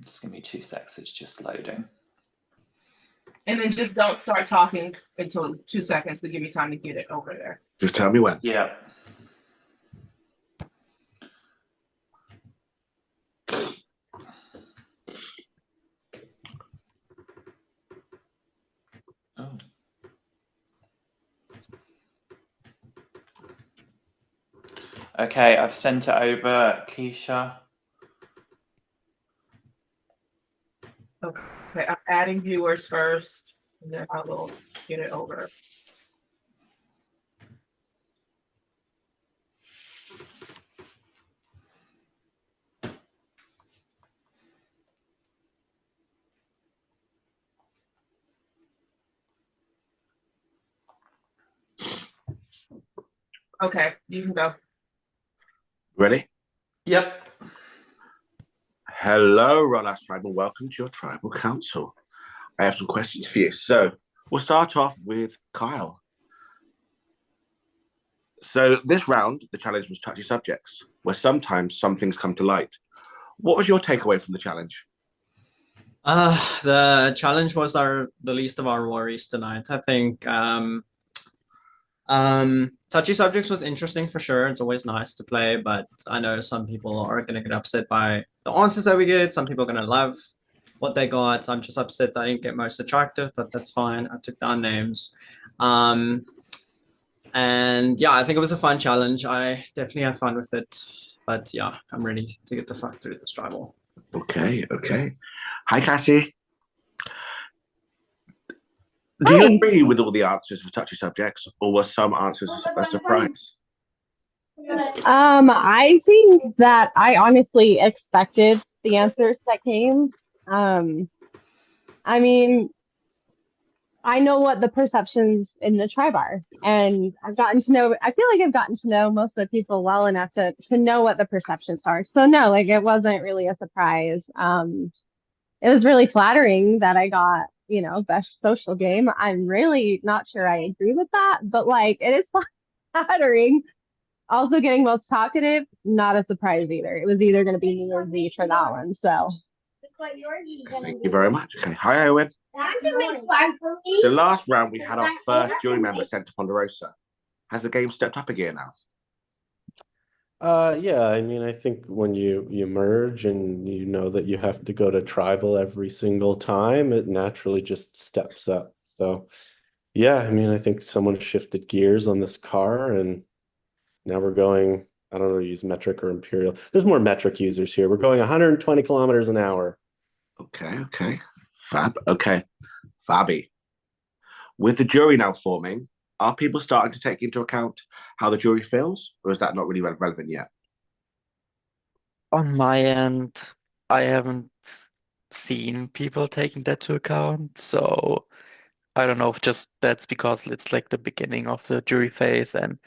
Just give me 2 seconds, it's just loading. And then just don't start talking until 2 seconds to give me time to get it over there. Just tell me when. Yeah. Oh. Okay, I've sent it over, Keisha. Okay, I'm adding viewers first, and then I will get it over. Okay, you can go. Ready? Yep. Hello, Rolas Tribe, and welcome to your Tribal Council. I have some questions for you. So we'll start off with Kyle. So this round, the challenge was touchy subjects, where sometimes some things come to light. What was your takeaway from the challenge? The challenge was the least of our worries tonight. I think touchy subjects was interesting for sure. It's always nice to play, but I know some people are gonna get upset by the answers that we get. Some people are gonna love what they got. I'm just upset I didn't get most attractive, but that's fine. I took down names. And yeah, I think it was a fun challenge. I definitely had fun with it. But yeah, I'm ready to get the fuck through this tribal. Okay. Hi, Cassie. Do you agree with all the answers for touchy subjects, or were some answers a surprise? I think that I honestly expected the answers that came. I mean, I know what the perceptions in the tribe are, and I feel like I've gotten to know most of the people well enough to know what the perceptions are. So no, like it wasn't really a surprise. It was really flattering that I got, best social game. I'm really not sure I agree with that, but like it is flattering. Also getting most talkative, not a surprise either. It was either going to be me or Z for that one. So Thank you very much. Okay. Hi, Owen. So last round we had our first jury member sent to Ponderosa. Has the game stepped up a gear now? Yeah, I mean, I think when you merge and you know that you have to go to tribal every single time, it naturally just steps up. So yeah, I mean, I think someone shifted gears on this car and now we're going, I don't know, use metric or imperial. There's more metric users here. We're going 120 kilometers an hour. Okay. Fab. Okay. Fabby. With the jury now forming, are people starting to take into account how the jury feels, or is that not really relevant yet? On my end, I haven't seen people taking that to account, so I don't know if just that's because it's like the beginning of the jury phase, and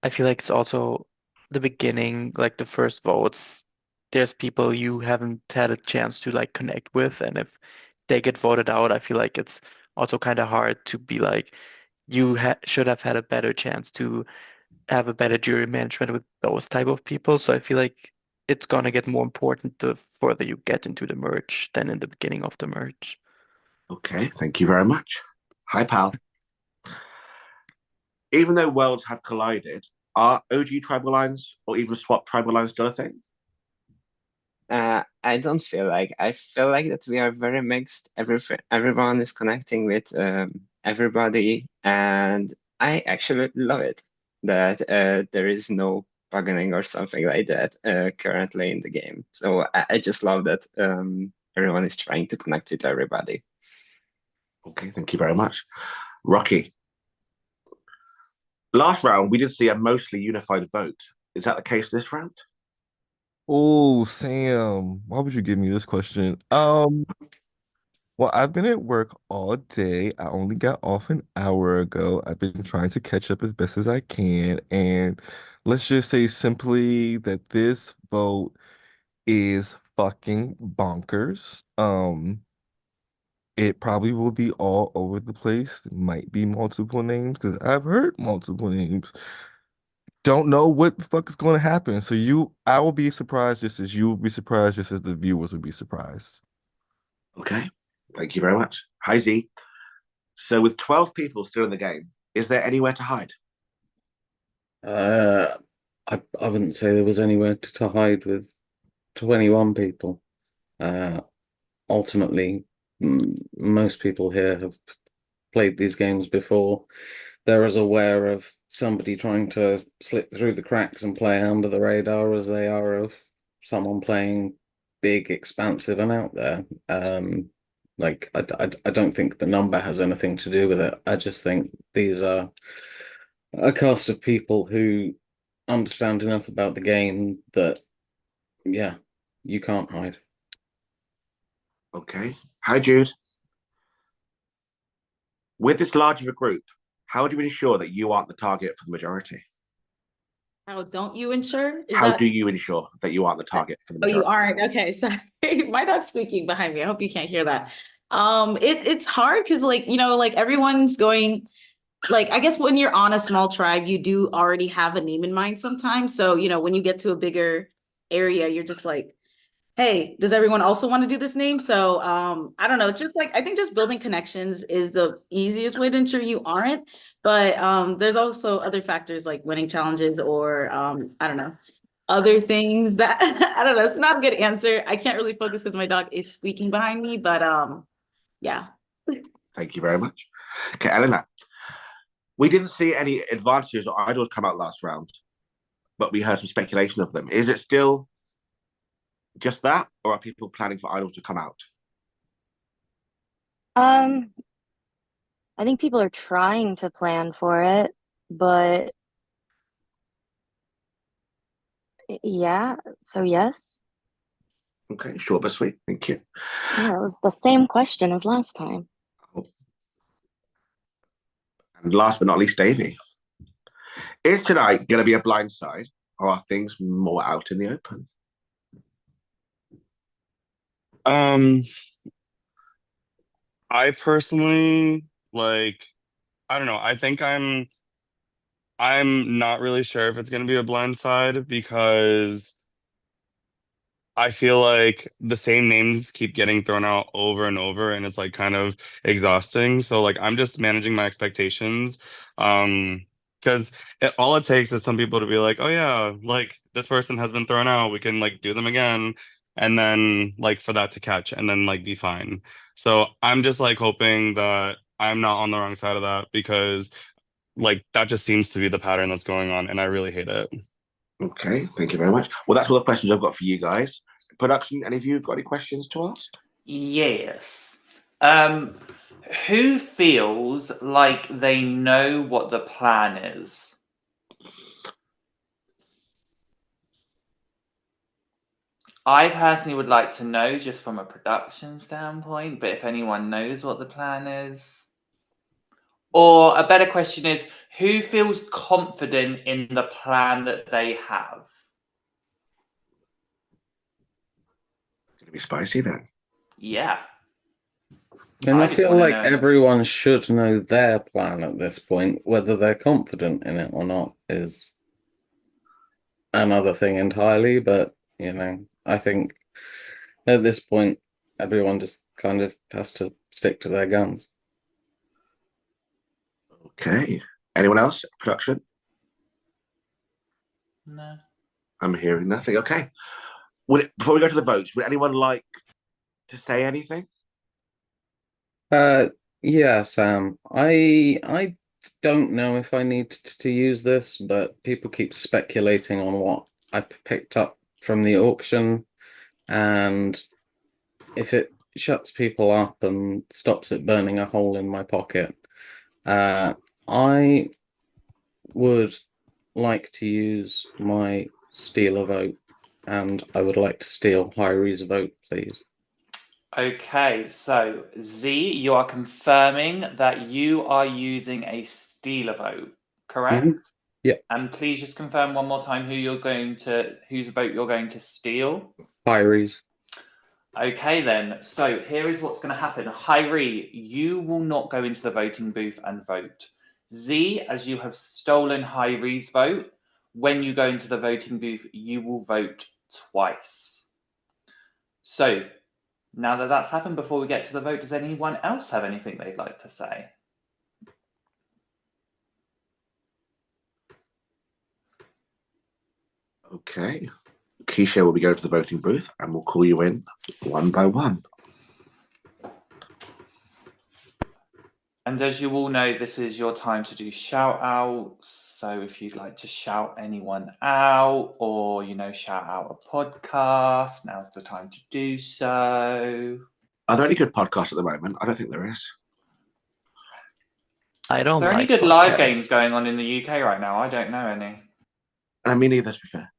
I feel like it's also the beginning, like the first votes. There's people you haven't had a chance to like connect with, and if they get voted out, I feel like it's also kind of hard to be like you ha should have had a better chance to have a better jury management with those type of people. So I feel like it's gonna get more important the further you get into the merge than in the beginning of the merge. Okay, thank you very much. Hi, pal. Even though worlds have collided, are OG tribal lines or even swap tribal lines still a thing? I don't feel like. I feel like that we are very mixed. Everyone is connecting with everybody, and I actually love it that there is no bargaining or something like that currently in the game. So I just love that everyone is trying to connect with everybody. Okay, thank you very much. Rocky. Last round, we did see a mostly unified vote. Is that the case this round? Oh, Sam, why would you give me this question? Well, I've been at work all day. I only got off an hour ago. I've been trying to catch up as best as I can. And let's just say simply that this vote is fucking bonkers. It probably will be all over the place. It might be multiple names because I've heard multiple names. don't know what the fuck is going to happen. So I will be surprised just as you will be surprised, just as the viewers will be surprised. Okay. Thank you very much. Hi, Z. So with 12 people still in the game, is there anywhere to hide? I wouldn't say there was anywhere to hide with 21 people. Ultimately, most people here have played these games before. They're as aware of somebody trying to slip through the cracks and play under the radar as they are of someone playing big, expansive, and out there. I don't think the number has anything to do with it. I just think these are a cast of people who understand enough about the game that, yeah, you can't hide. Okay. Hi, Jude. With this large of a group, how do you ensure that you aren't the target for the majority? How don't you ensure? How do you ensure that you aren't the target for the Oh, you majority? aren't? Okay, sorry. My dog's squeaking behind me. I hope you can't hear that. It's hard because like everyone's going, like, I guess when you're on a small tribe, you do already have a name in mind sometimes. So, when you get to a bigger area, you're just like, hey, does everyone also want to do this name? So I don't know, just like I think just building connections is the easiest way to ensure you aren't. But there's also other factors like winning challenges or I don't know, other things that I don't know. It's not a good answer. I can't really focus because my dog is squeaking behind me, but yeah. Thank you very much. Okay, Eleanor. We didn't see any advantages or idols come out last round, but we heard some speculation of them. Is it still just that, or are people planning for idols to come out? I think people are trying to plan for it, but yeah, so yes. Okay, short but sweet. Thank you. Yeah, it was the same question as last time. And last but not least, Davey. Is tonight going to be a blind side, or are things more out in the open? I personally I don't know. I think I'm not really sure if it's gonna be a blind side because I feel like the same names keep getting thrown out over and over, and it's like kind of exhausting. So like I'm just managing my expectations. Because all it takes is some people to be like, oh yeah, like this person has been thrown out, we can like do them again, and then like for that to catch and then like be fine. So I'm just like hoping that I'm not on the wrong side of that because like that just seems to be the pattern that's going on, and I really hate it. Okay, thank you very much. Well, that's all the questions I've got for you guys. Production, any of you got any questions to ask? Yes. Who feels like they know what the plan is? I personally would like to know just from a production standpoint, but if anyone knows what the plan is. Or a better question is, who feels confident in the plan that they have? It's gonna be spicy then. Yeah. And I just feel wanna like know. everyone should know their plan at this point. Whether they're confident in it or not is another thing entirely. But, I think at this point, everyone just kind of has to stick to their guns. Okay. Anyone else? Production? No. I'm hearing nothing. Okay. Before we go to the votes, would anyone like to say anything? Yeah, Sam. I don't know if I need to use this, but people keep speculating on what I picked up from the auction, and if it shuts people up and stops it burning a hole in my pocket, I would like to use my steal a vote, and I would like to steal Hyri's vote, please. Okay, so Z, you are confirming that you are using a stealer vote, correct? Yeah. And please just confirm one more time whose vote you're going to steal. Hyri's. Okay, then. So here is what's going to happen. Hyri, you will not go into the voting booth and vote. Z, as you have stolen Hyri's vote, when you go into the voting booth, you will vote twice. So now that that's happened, before we get to the vote, does anyone else have anything they'd like to say? Okay. Keisha will be going to the voting booth and we'll call you in one by one. And as you all know, this is your time to do shout outs. So if you'd like to shout anyone out or, shout out a podcast, now's the time to do so. Are there any good podcasts at the moment? I don't think there is. I don't Are there any like good live games podcasts. going on in the UK right now? I don't know any. Me neither, to be fair.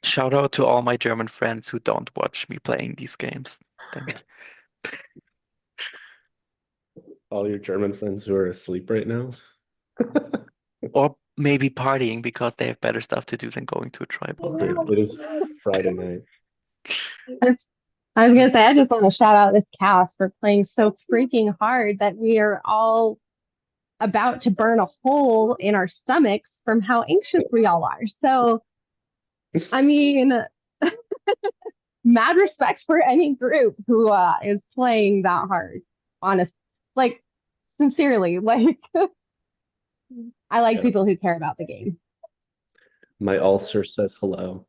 Shout out to all my German friends who don't watch me playing these games. Thank you. All your German friends who are asleep right now. Or maybe partying because they have better stuff to do than going to a tribal. It is Friday night. I was gonna say, I just want to shout out this cast for playing so freaking hard that we are all about to burn a hole in our stomachs from how anxious we all are. So, I mean, mad respect for any group who is playing that hard. Honest, like, sincerely, like, I like Yeah. people who care about the game. My ulcer says hello.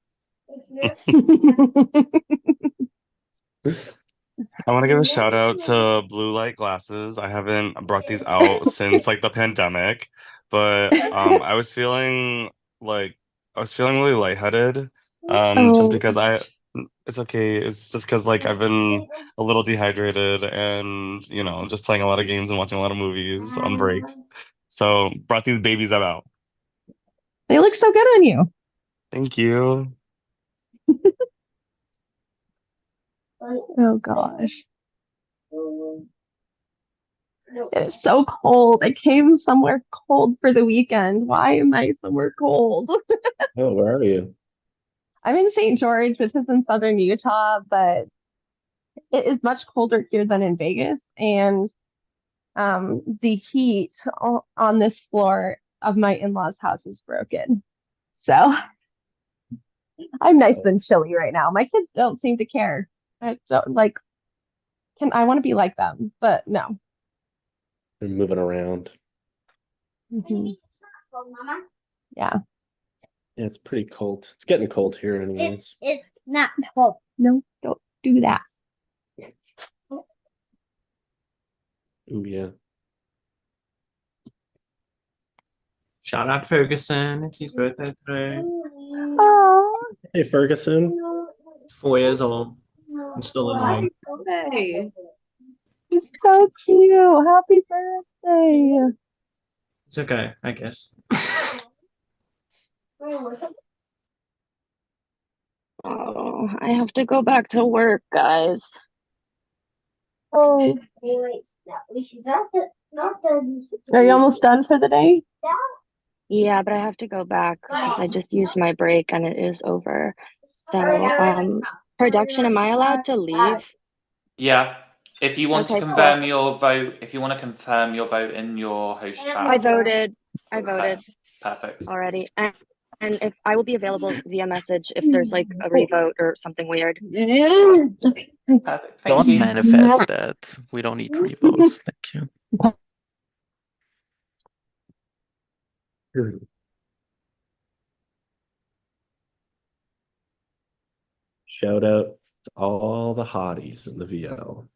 I want to give a shout out to blue light glasses. I haven't brought these out since like the pandemic, but I was feeling really lightheaded. Just because it's okay. It's just because like I've been a little dehydrated and just playing a lot of games and watching a lot of movies on break. So brought these babies out. They look so good on you. Thank you. Oh gosh. It is so cold. I came somewhere cold for the weekend. Why am I somewhere cold? Oh, where are you? I'm in St. George, which is in southern Utah, but it is much colder here than in Vegas. And the heat on this floor of my in-laws' house is broken. So I'm nice and chilly right now. My kids don't seem to care. I don't like, I want to be like them, but no. They're moving around. Mhm. Yeah. Yeah, it's pretty cold. It's getting cold here anyways. It's not cold. No, don't do that. Ooh, yeah. Shout out Ferguson. It's his birthday today. Oh, Hey, Ferguson. 4 years old. I'm still annoying. Hey. it's so cute. Happy birthday. It's okay, I guess. Oh, I have to go back to work, guys. Oh, are you almost done for the day? Yeah, but I have to go back because I just used my break and it is over. So, production, am I allowed to leave? Yeah. If you want to Okay, cool. confirm your vote, in your host chat. I voted. I Okay, voted perfect. already. And if I will be available via message if there's like a revote or something weird. Perfect. Thank Don't you. manifest that. We don't need revotes. Thank you. Shout out to all the hotties in the VL.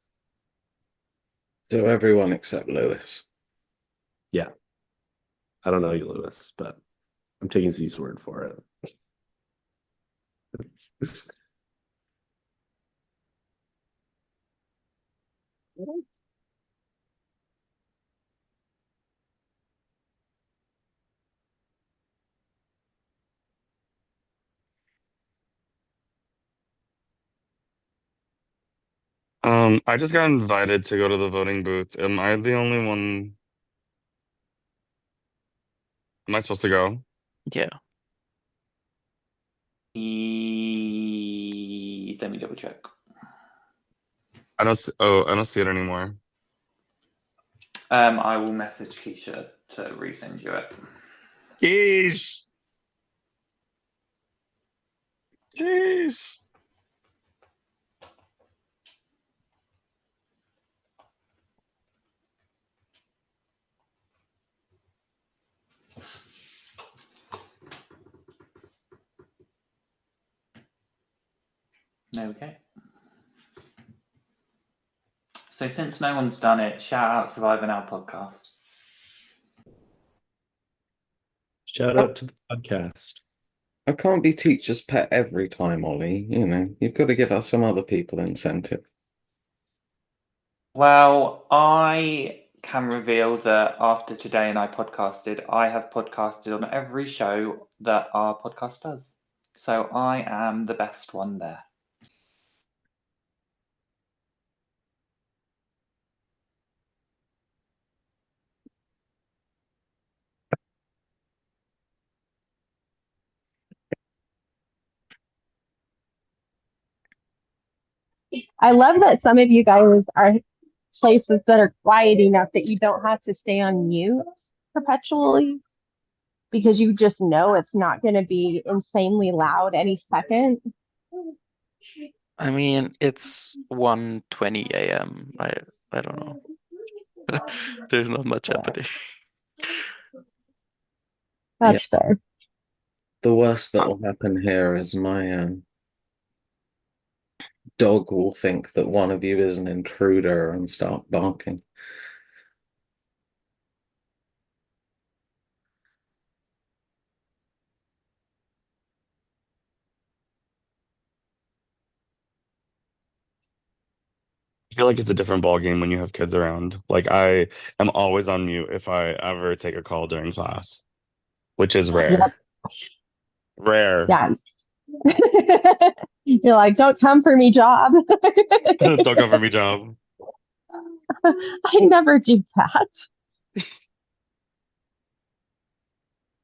So everyone except Lewis. Yeah. I don't know you, Lewis, but I'm taking Z's word for it. I just got invited to go to the voting booth. Am I the only one? Am I supposed to go? Yeah. Let me double check. I don't see it anymore. I will message Keisha to resend you it. Yeesh. Jeez. Okay. So since no one's done it, shout out Survivor Now podcast. Shout out to the podcast. I can't be teacher's pet every time, Ollie. You know, you've got to give us some other people incentive. Well, I can reveal that after today and I podcasted, I have podcasted on every show that our podcast does. So I am the best one there. I love that some of you guys are places that are quiet enough that you don't have to stay on mute perpetually because you just know it's not going to be insanely loud any second. I mean, it's 1:20 a.m. I don't know. There's not much happening. That's fair. The worst that will happen here is my dog will think that one of you is an intruder and start barking. I feel like it's a different ball game when you have kids around. Like I am always on mute if I ever take a call during class, which is rare. Rare. Yeah. You're like, don't come for me, job. Don't go for me, job. I never do that.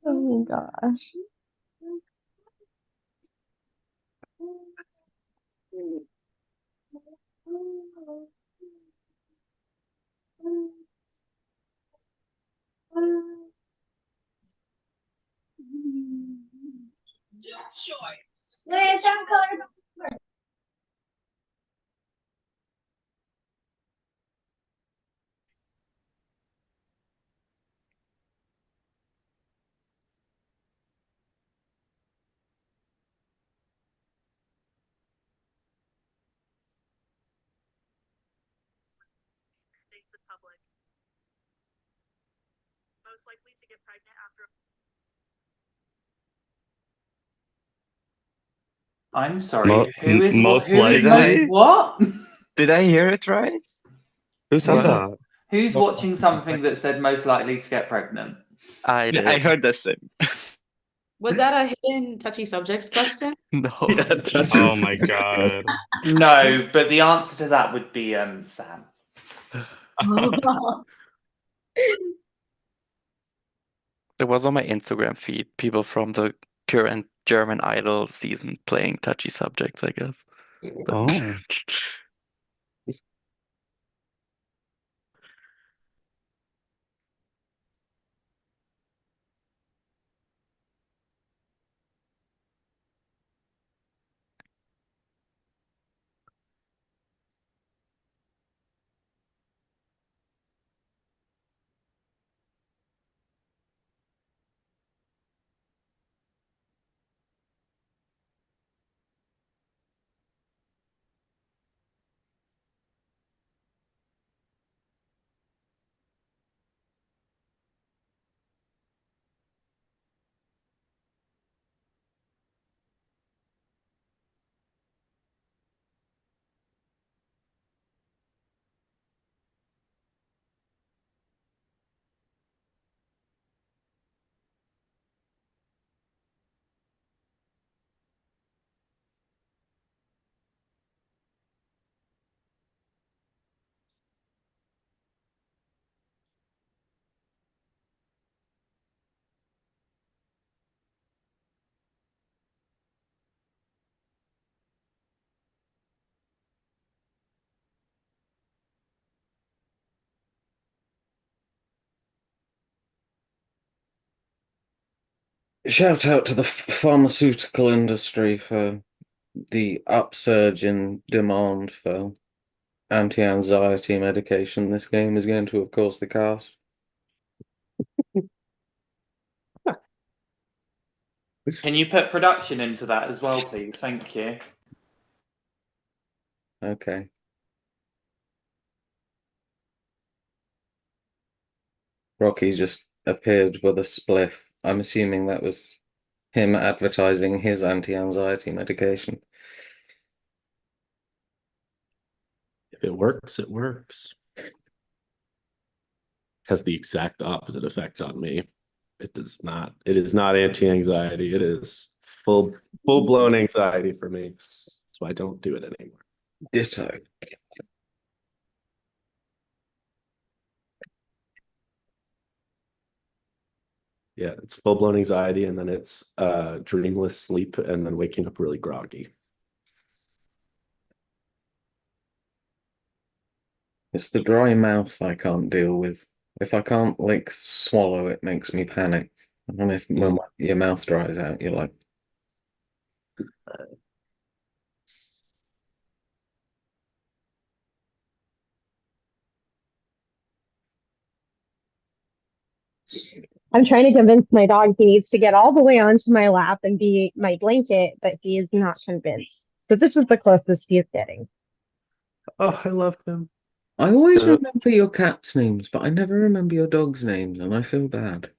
Oh my gosh. I'm sorry. Who is Most Who's most likely. what? Did I hear it right? Who said What? that? Who's watching something that said most likely to get pregnant? I Yeah, I did. heard the same. Was that a hidden touchy subjects question? No. Oh my god. No, but the answer to that would be Sam. There was on my Instagram feed people from the current German Idol season playing touchy subjects, I guess. But Oh. Shout out to the pharmaceutical industry for the upsurge in demand for anti-anxiety medication this game is going to have caused the cast. Can you put production into that as well, please? Thank you. Okay. Rocky just appeared with a spliff. I'm assuming that was him advertising his anti-anxiety medication. If it works, it works. Has the exact opposite effect on me. It does not. It is not anti-anxiety. It is full-blown anxiety for me. So I don't do it anymore. Ditto. Yeah, it's full-blown anxiety, and then it's dreamless sleep, and then waking up really groggy. It's the dry mouth I can't deal with. If I can't like swallow, it makes me panic. And if when your mouth dries out, you're like, I'm trying to convince my dog he needs to get all the way onto my lap and be my blanket, but he is not convinced. So this is the closest he is getting. Oh, I love him. I always So- remember your cat's names, but I never remember your dog's names, and I feel bad.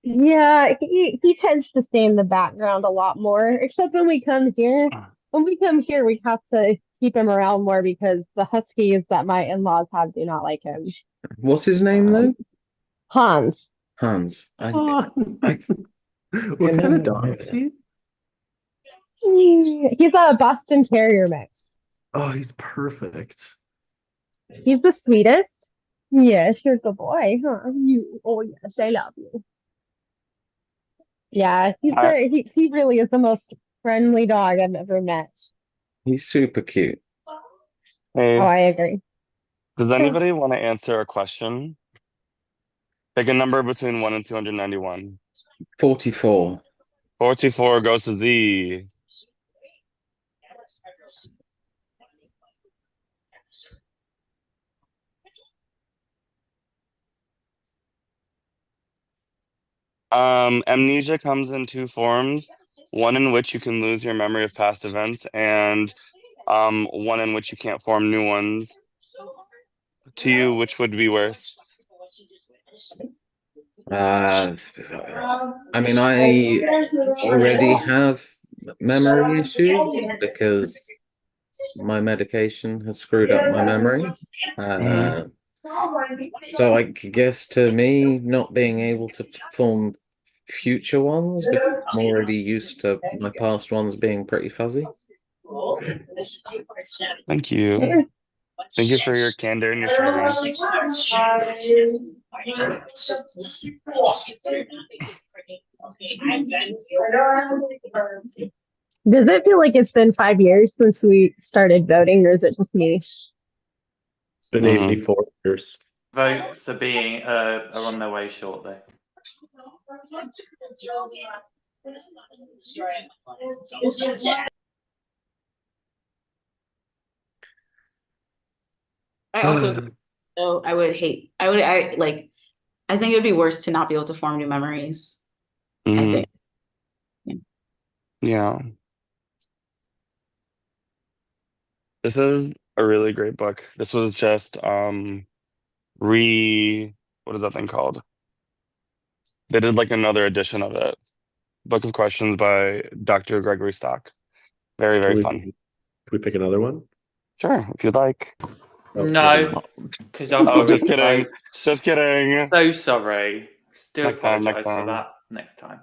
Yeah, he tends to stay in the background a lot more, except when we come here. When we come here, we have to keep him around more because the huskies that my in-laws have do not like him. What's his name though? Hans. Hans. I what can kind never of dog remember is that. he? He's a Boston Terrier mix. Oh, he's perfect. He's the sweetest. Yes, you're a good boy, huh? Oh yes, I love you. Yeah, he really is the most friendly dog I've ever met. He's super cute. Oh, Hey, I agree. does anybody want to answer a question? Pick a number between 1 and 291. 44. 44 goes to Z. Amnesia comes in two forms. One in which you can lose your memory of past events, and one in which you can't form new ones. To you, which would be worse? I mean, I already have memory issues because my medication has screwed up my memory. So I guess to me, not being able to form future ones because I'm already used to my past ones being pretty fuzzy. Thank you. Thank you for your candor and your sharing. Does it feel like it's been 5 years since we started voting, or is it just me? It's been 84 years. Votes are on their way shortly. I also, so I would hate, I like, I think it would be worse to not be able to form new memories. I think. Yeah. This is a really great book. This was just what is that thing called? They did like another edition of it. Book of Questions by Dr. Gregory Stock. Very, very fun. Can we pick another one? Sure, if you'd like. Oh, No, because I've Oh, got just rid of kidding. votes. Just kidding. So sorry. Still Next time, next apologize for time. that next time.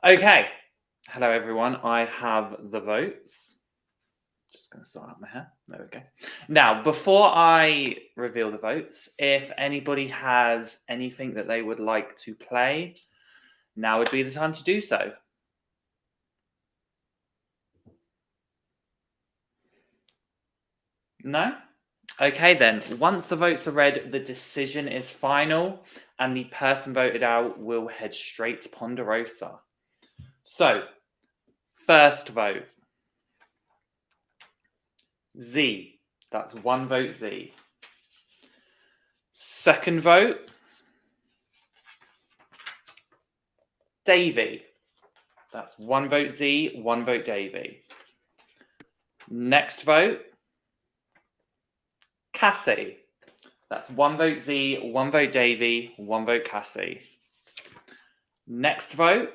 Okay. Hello, everyone. I have the votes. Just going to sort out my hair. There we go. Now, before I reveal the votes, if anybody has anything that they would like to play, now would be the time to do so. No? Okay, then. Once the votes are read, the decision is final, and the person voted out will head straight to Ponderosa. So, first vote. Z. That's 1 vote Z. Second vote. Davy. That's 1 vote Z, 1 vote Davy. Next vote. Cassie. That's 1 vote Z, 1 vote Davy, 1 vote Cassie. Next vote.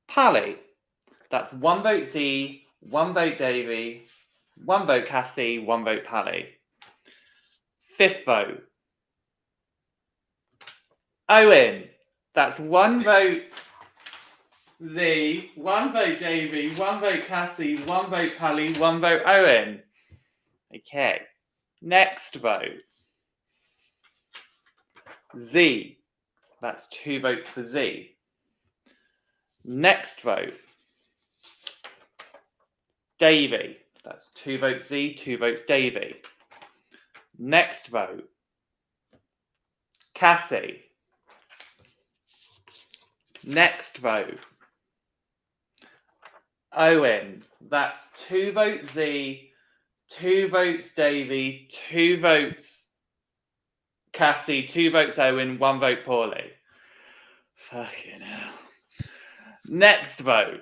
Pally. That's 1 vote Z, 1 vote Davy, 1 vote Cassie, 1 vote Pally. Fifth vote. Owen. That's 1 vote Z, 1 vote Davy, 1 vote Cassie, 1 vote Pally, 1 vote Owen. Okay. Next vote. Z. That's 2 votes for Z. Next vote. Davy. That's 2 votes Z, 2 votes Davy. Next vote. Cassie. Next vote. Owen. That's 2 votes Z, 2 votes Davy, 2 votes Cassie, 2 votes Owen, 1 vote Paulie. Fucking hell. Next vote.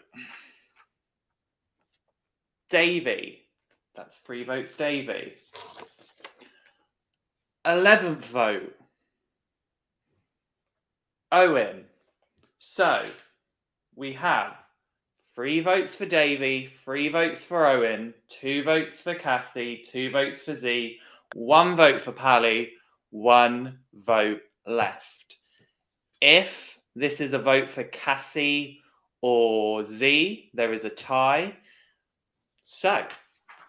Davy. That's 3 votes Davy. 11th vote. Owen. So, we have 3 votes for Davy, 3 votes for Owen, 2 votes for Cassie, 2 votes for Z, 1 vote for Pally, 1 vote left. If this is a vote for Cassie or Z, there is a tie. So,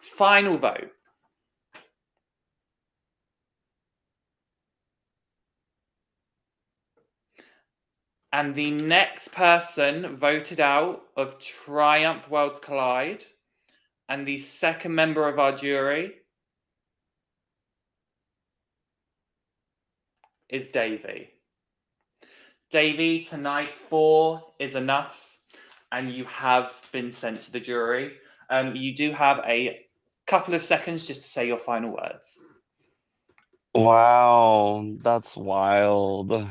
final vote. And the next person voted out of Triumph Worlds Collide, and the second member of our jury, is Davy. Davy, tonight 4 is enough, and you have been sent to the jury. You do have a couple of seconds just to say your final words. Wow, that's wild.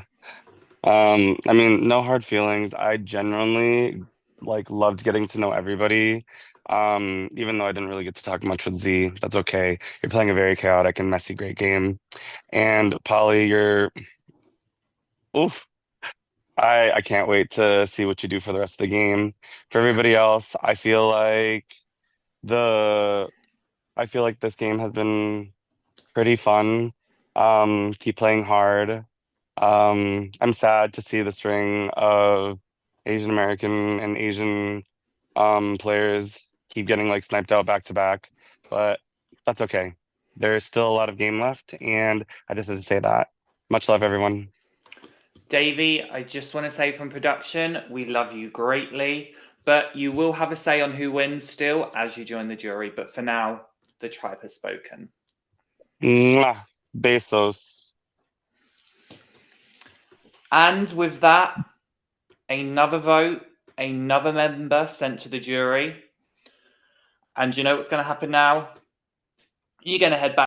I mean, no hard feelings. I genuinely like loved getting to know everybody. Even though I didn't really get to talk much with Z, that's okay. You're playing a very chaotic and messy, great game. And Polly, you're oof. I can't wait to see what you do for the rest of the game. For everybody else, the I feel like this game has been pretty fun. Keep playing hard. I'm sad to see the string of Asian American and Asian players keep getting like sniped out back to back, but that's okay. There's still a lot of game left, and I just had to say that. Much love, everyone. Davy, I just want to say from production, we love you greatly, but you will have a say on who wins still as you join the jury. But for now, the tribe has spoken. Mwah. Besos. And with that, another vote, another member sent to the jury. And you know what's going to happen now? You're going to head back